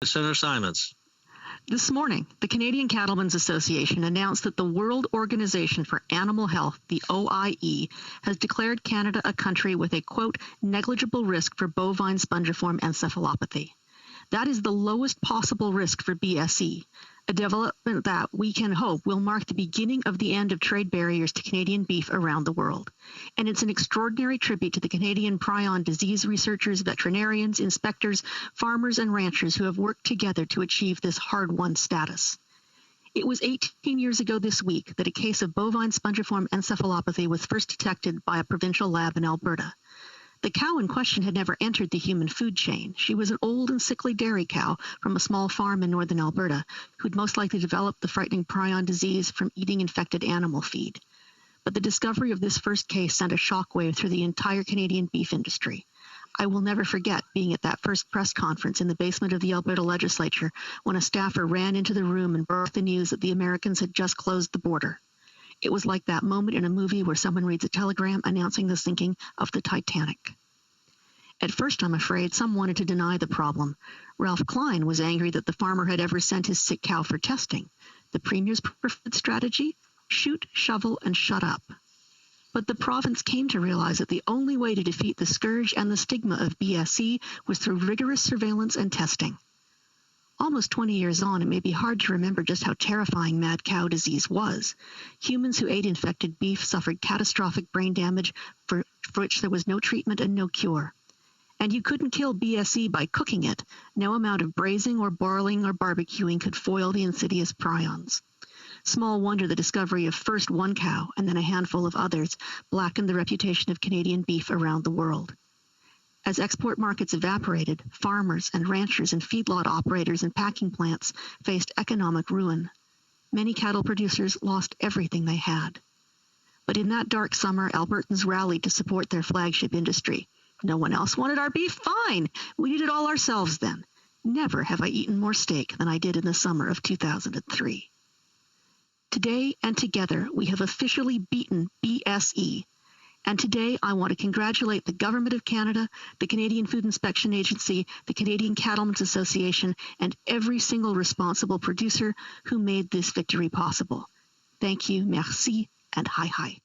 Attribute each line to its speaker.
Speaker 1: Senator Simons.
Speaker 2: This morning, the Canadian Cattlemen's Association announced that the World Organization for Animal Health, the OIE, has declared Canada a country with a, quote, negligible risk for bovine spongiform encephalopathy. That is the lowest possible risk for BSE, a development that we can hope will mark the beginning of the end of trade barriers to Canadian beef around the world. And it's an extraordinary tribute to the Canadian prion disease researchers, veterinarians, inspectors, farmers, and ranchers who have worked together to achieve this hard-won status. It was 18 years ago this week that a case of bovine spongiform encephalopathy was first detected by a provincial lab in Alberta. The cow in question had never entered the human food chain. She was an old and sickly dairy cow from a small farm in northern Alberta who'd most likely developed the frightening prion disease from eating infected animal feed. But the discovery of this first case sent a shockwave through the entire Canadian beef industry. I will never forget being at that first press conference in the basement of the Alberta legislature when a staffer ran into the room and broke the news that the Americans had just closed the border. It was like that moment in a movie where someone reads a telegram announcing the sinking of the Titanic. At first, I'm afraid, some wanted to deny the problem. Ralph Klein was angry that the farmer had ever sent his sick cow for testing. The Premier's preferred strategy? Shoot, shovel, and shut up. But the province came to realize that the only way to defeat the scourge and the stigma of BSE was through rigorous surveillance and testing. Almost 20 years on, it may be hard to remember just how terrifying mad cow disease was. Humans who ate infected beef suffered catastrophic brain damage for which there was no treatment and no cure. And you couldn't kill BSE by cooking it. No amount of braising or boiling or barbecuing could foil the insidious prions. Small wonder the discovery of first one cow and then a handful of others blackened the reputation of Canadian beef around the world. As export markets evaporated, farmers and ranchers and feedlot operators and packing plants faced economic ruin. Many cattle producers lost everything they had. But in that dark summer, Albertans rallied to support their flagship industry. No one else wanted our beef? Fine. We did it all ourselves then. Never have I eaten more steak than I did in the summer of 2003. Today and together, we have officially beaten BSE. And today, I want to congratulate the Government of Canada, the Canadian Food Inspection Agency, the Canadian Cattlemen's Association, and every single responsible producer who made this victory possible. Thank you, merci, and hi-hi.